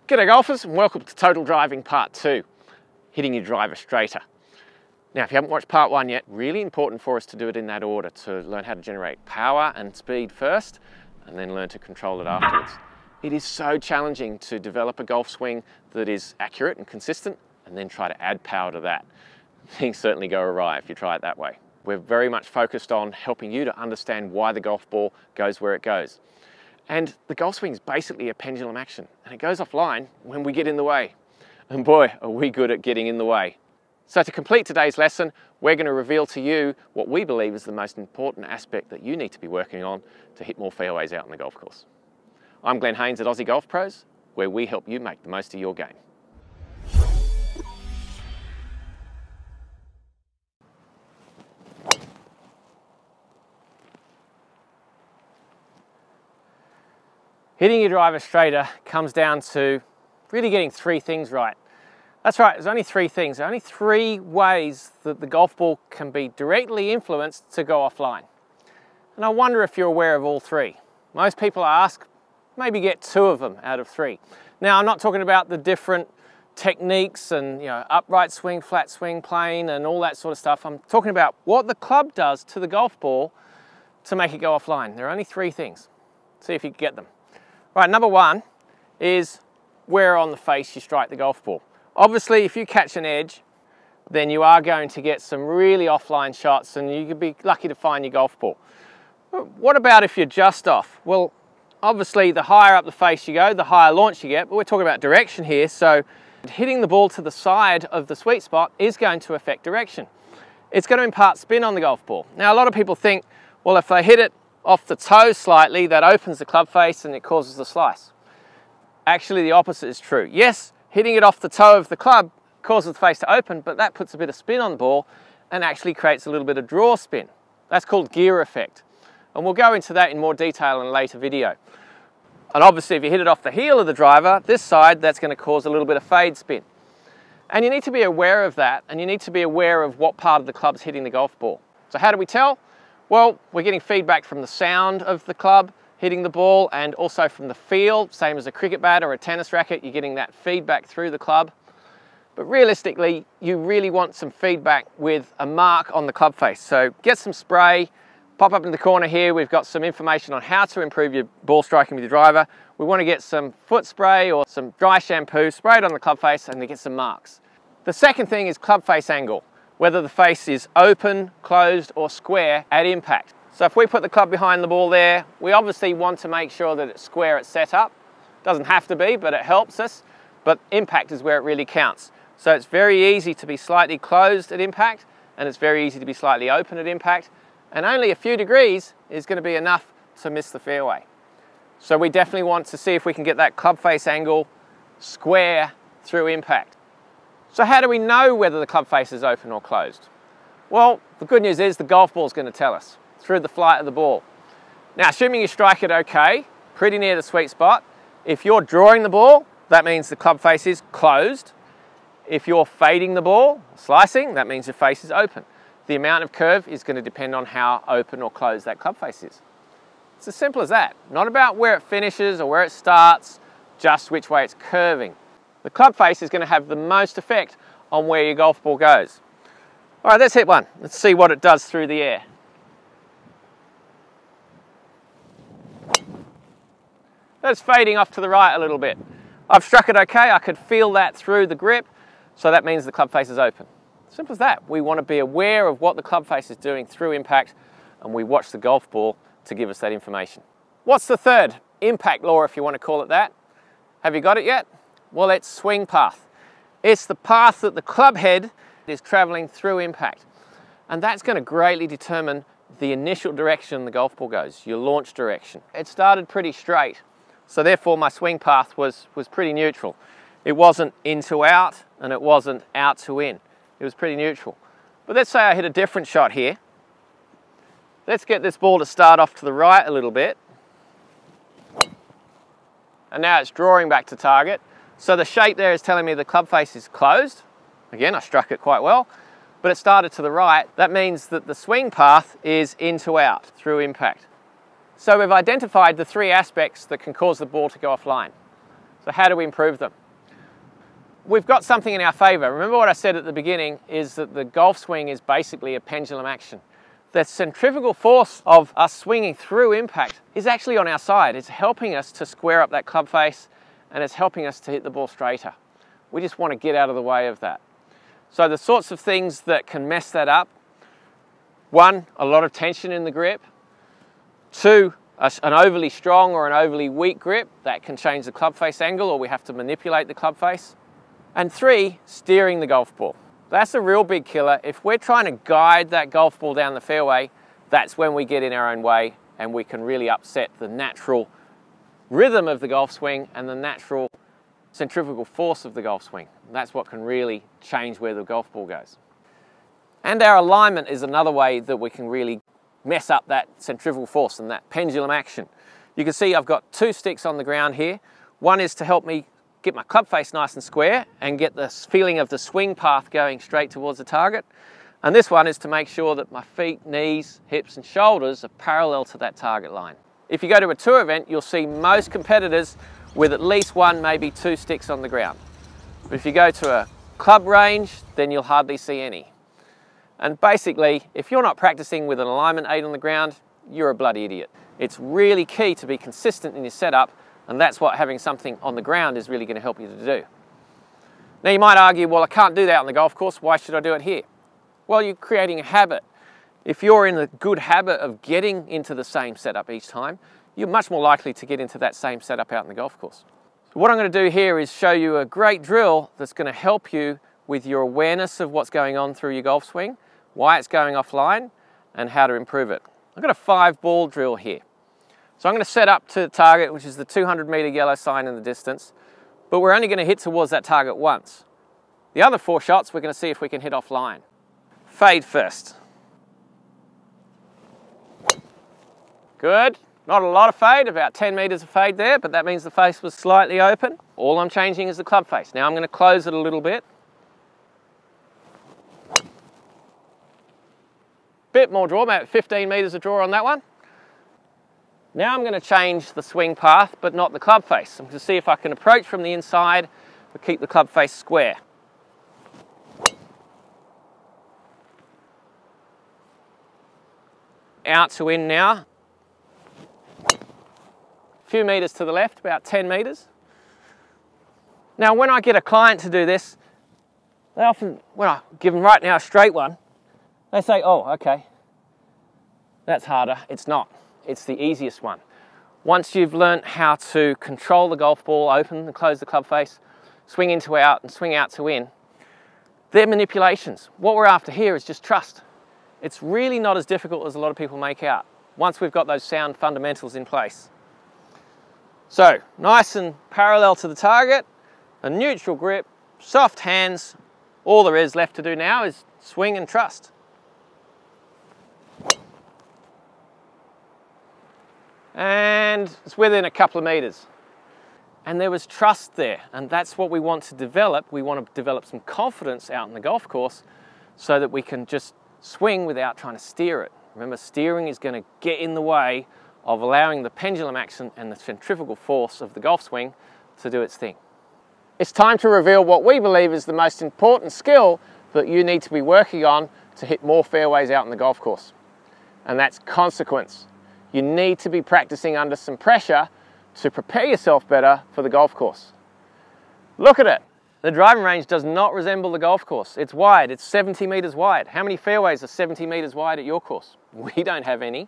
G'day golfers, and welcome to Total Driving Part 2, hitting your driver straighter. Now if you haven't watched Part 1 yet, really important for us to do it in that order, to learn how to generate power and speed first, and then learn to control it afterwards. It is so challenging to develop a golf swing that is accurate and consistent, and then try to add power to that. Things certainly go awry if you try it that way. We're very much focused on helping you to understand why the golf ball goes where it goes. And the golf swing is basically a pendulum action, and it goes offline when we get in the way. And boy, are we good at getting in the way. So to complete today's lesson, we're going to reveal to you what we believe is the most important aspect that you need to be working on to hit more fairways out on the golf course. I'm Glenn Haynes at Aussie Golf Pros, where we help you make the most of your game. Hitting your driver straighter comes down to really getting three things right. That's right, there's only three things. There are only three ways that the golf ball can be directly influenced to go offline. And I wonder if you're aware of all three. Most people I ask maybe get two of them out of three. Now I'm not talking about the different techniques and upright swing, flat swing, plane and all that sort of stuff. I'm talking about what the club does to the golf ball to make it go offline. There are only three things. See if you can get them. Right, number one is where on the face you strike the golf ball. Obviously, if you catch an edge, then you are going to get some really offline shots and you could be lucky to find your golf ball. What about if you're just off? Well, obviously the higher up the face you go, the higher launch you get, but we're talking about direction here, so hitting the ball to the side of the sweet spot is going to affect direction. It's going to impart spin on the golf ball. Now, a lot of people think, well, if they hit it off the toe slightly, that opens the club face and it causes the slice. Actually, the opposite is true. Yes, hitting it off the toe of the club causes the face to open, but that puts a bit of spin on the ball and actually creates a little bit of draw spin. That's called gear effect. And we'll go into that in more detail in a later video. And obviously, if you hit it off the heel of the driver, this side, that's going to cause a little bit of fade spin. And you need to be aware of that, and you need to be aware of what part of the club's hitting the golf ball. So how do we tell? Well, we're getting feedback from the sound of the club hitting the ball and also from the feel, same as a cricket bat or a tennis racket, you're getting that feedback through the club. But realistically, you really want some feedback with a mark on the club face. So get some spray, pop up in the corner here, we've got some information on how to improve your ball striking with your driver. We want to get some foot spray or some dry shampoo, spray it on the club face and to get some marks. The second thing is club face angle. Whether the face is open, closed or square at impact. So if we put the club behind the ball there, we obviously want to make sure that it's square at setup. Doesn't have to be, but it helps us. But impact is where it really counts. So it's very easy to be slightly closed at impact and it's very easy to be slightly open at impact. And only a few degrees is going to be enough to miss the fairway. So we definitely want to see if we can get that club face angle square through impact. So how do we know whether the club face is open or closed? Well, the good news is the golf ball is going to tell us through the flight of the ball. Now, assuming you strike it okay, pretty near the sweet spot, if you're drawing the ball, that means the club face is closed. If you're fading the ball, slicing, that means your face is open. The amount of curve is going to depend on how open or closed that club face is. It's as simple as that. Not about where it finishes or where it starts, just which way it's curving. The club face is going to have the most effect on where your golf ball goes. All right, let's hit one. Let's see what it does through the air. That's fading off to the right a little bit. I've struck it okay. I could feel that through the grip, so that means the club face is open. Simple as that. We want to be aware of what the club face is doing through impact, and we watch the golf ball to give us that information. What's the third? Impact law, if you want to call it that. Have you got it yet? Well, it's swing path. It's the path that the club head is traveling through impact. And that's going to greatly determine the initial direction the golf ball goes, your launch direction. It started pretty straight, so therefore my swing path was pretty neutral. It wasn't in to out, and it wasn't out to in. It was pretty neutral. But let's say I hit a different shot here. Let's get this ball to start off to the right a little bit. And now it's drawing back to target. So the shape there is telling me the club face is closed. Again, I struck it quite well, but it started to the right. That means that the swing path is in to out through impact. So we've identified the three aspects that can cause the ball to go offline. So how do we improve them? We've got something in our favour. Remember what I said at the beginning is that the golf swing is basically a pendulum action. The centrifugal force of us swinging through impact is actually on our side. It's helping us to square up that club face, and it's helping us to hit the ball straighter. We just want to get out of the way of that. So the sorts of things that can mess that up: 1, a lot of tension in the grip; 2, an overly strong or an overly weak grip that can change the club face angle, or we have to manipulate the club face; and 3, steering the golf ball. That's a real big killer. If we're trying to guide that golf ball down the fairway, that's when we get in our own way and we can really upset the natural rhythm of the golf swing and the natural centrifugal force of the golf swing. That's what can really change where the golf ball goes. And our alignment is another way that we can really mess up that centrifugal force and that pendulum action. You can see I've got 2 sticks on the ground here. One is to help me get my club face nice and square and get the feeling of the swing path going straight towards the target. And this one is to make sure that my feet, knees, hips and shoulders are parallel to that target line. If you go to a tour event, you'll see most competitors with at least 1, maybe 2 sticks on the ground. But if you go to a club range, then you'll hardly see any. And basically, if you're not practicing with an alignment aid on the ground, you're a bloody idiot. It's really key to be consistent in your setup, and that's what having something on the ground is really going to help you to do. Now you might argue, well, I can't do that on the golf course, why should I do it here? Well, you're creating a habit. If you're in the good habit of getting into the same setup each time, you're much more likely to get into that same setup out in the golf course. So what I'm going to do here is show you a great drill that's going to help you with your awareness of what's going on through your golf swing, why it's going offline, and how to improve it. I've got a 5-ball drill here. So I'm going to set up to the target, which is the 200-meter yellow sign in the distance, but we're only going to hit towards that target once. The other 4 shots, we're going to see if we can hit offline. Fade first. Good. Not a lot of fade, about 10 meters of fade there, but that means the face was slightly open. All I'm changing is the club face. Now I'm going to close it a little bit. Bit more draw, about 15 meters of draw on that one. Now I'm going to change the swing path, but not the club face. I'm going to see if I can approach from the inside, but keep the club face square. Out to in now. A few meters to the left, about 10 meters. Now when I get a client to do this, they often, when I give them right now a straight one, they say, oh, okay, that's harder. It's not. It's the easiest one. Once you've learnt how to control the golf ball, open and close the club face, swing in to out and swing out to in, they're manipulations. What we're after here is just trust. It's really not as difficult as a lot of people make out once we've got those sound fundamentals in place. So, nice and parallel to the target, a neutral grip, soft hands. All there is left to do now is swing and trust. And it's within a couple of meters. And there was trust there, and that's what we want to develop. We want to develop some confidence out in the golf course so that we can just swing without trying to steer it. Remember, steering is going to get in the way of allowing the pendulum action and the centrifugal force of the golf swing to do its thing. It's time to reveal what we believe is the most important skill that you need to be working on to hit more fairways out in the golf course. And that's consequence. You need to be practicing under some pressure to prepare yourself better for the golf course. Look at it. The driving range does not resemble the golf course. It's wide, it's 70 meters wide. How many fairways are 70 meters wide at your course? We don't have any.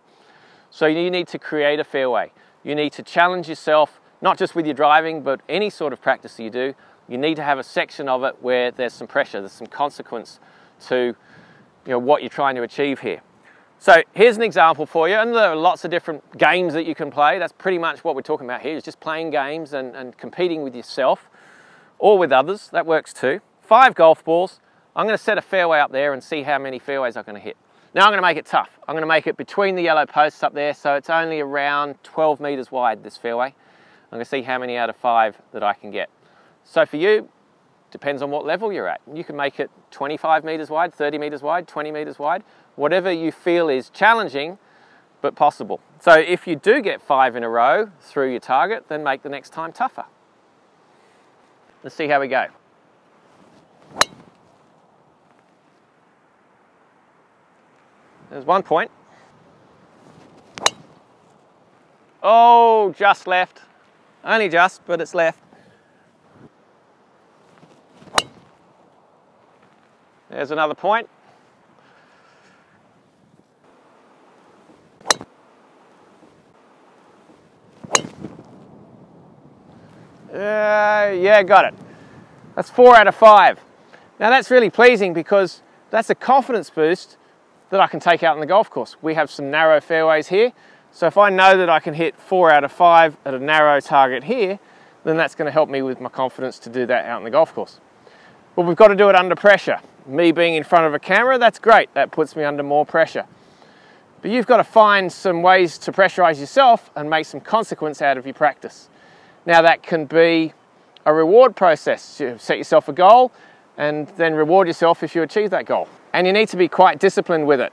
So you need to create a fairway. You need to challenge yourself, not just with your driving, but any sort of practice that you do. You need to have a section of it where there's some pressure, there's some consequence to what you're trying to achieve here. So here's an example for you, and there are lots of different games that you can play. That's pretty much what we're talking about here, is just playing games and competing with yourself or with others. That works too. 5 golf balls. I'm going to set a fairway up there and see how many fairways I'm going to hit. Now I'm going to make it tough. I'm going to make it between the yellow posts up there, so it's only around 12 meters wide, this fairway. I'm going to see how many out of 5 that I can get. So for you, depends on what level you're at. You can make it 25 meters wide, 30 meters wide, 20 meters wide, whatever you feel is challenging, but possible. So if you do get 5 in a row through your target, then make the next time tougher. Let's see how we go. There's 1 point. Oh, just left. Only just, but it's left. There's another point. Yeah, got it. That's 4 out of 5. Now that's really pleasing because that's a confidence boost that I can take out on the golf course. We have some narrow fairways here, so if I know that I can hit 4 out of 5 at a narrow target here, then that's going to help me with my confidence to do that out on the golf course. But we've got to do it under pressure. Me being in front of a camera, that's great. That puts me under more pressure. But you've got to find some ways to pressurize yourself and make some consequence out of your practice. Now that can be a reward process. You set yourself a goal and then reward yourself if you achieve that goal. And you need to be quite disciplined with it.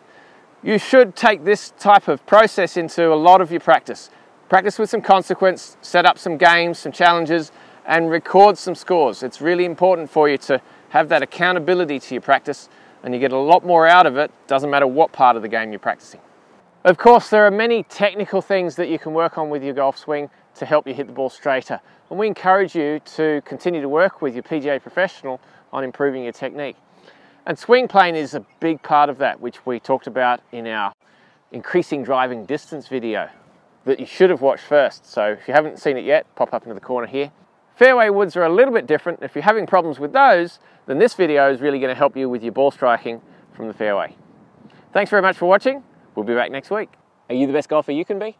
You should take this type of process into a lot of your practice. Practice with some consequence, set up some games, some challenges, and record some scores. It's really important for you to have that accountability to your practice, and you get a lot more out of it, doesn't matter what part of the game you're practicing. Of course, there are many technical things that you can work on with your golf swing to help you hit the ball straighter. And we encourage you to continue to work with your PGA professional on improving your technique. And swing plane is a big part of that, which we talked about in our increasing driving distance video that you should have watched first. So if you haven't seen it yet, pop up into the corner here. Fairway woods are a little bit different. If you're having problems with those, then this video is really going to help you with your ball striking from the fairway. Thanks very much for watching. We'll be back next week. Are you the best golfer you can be?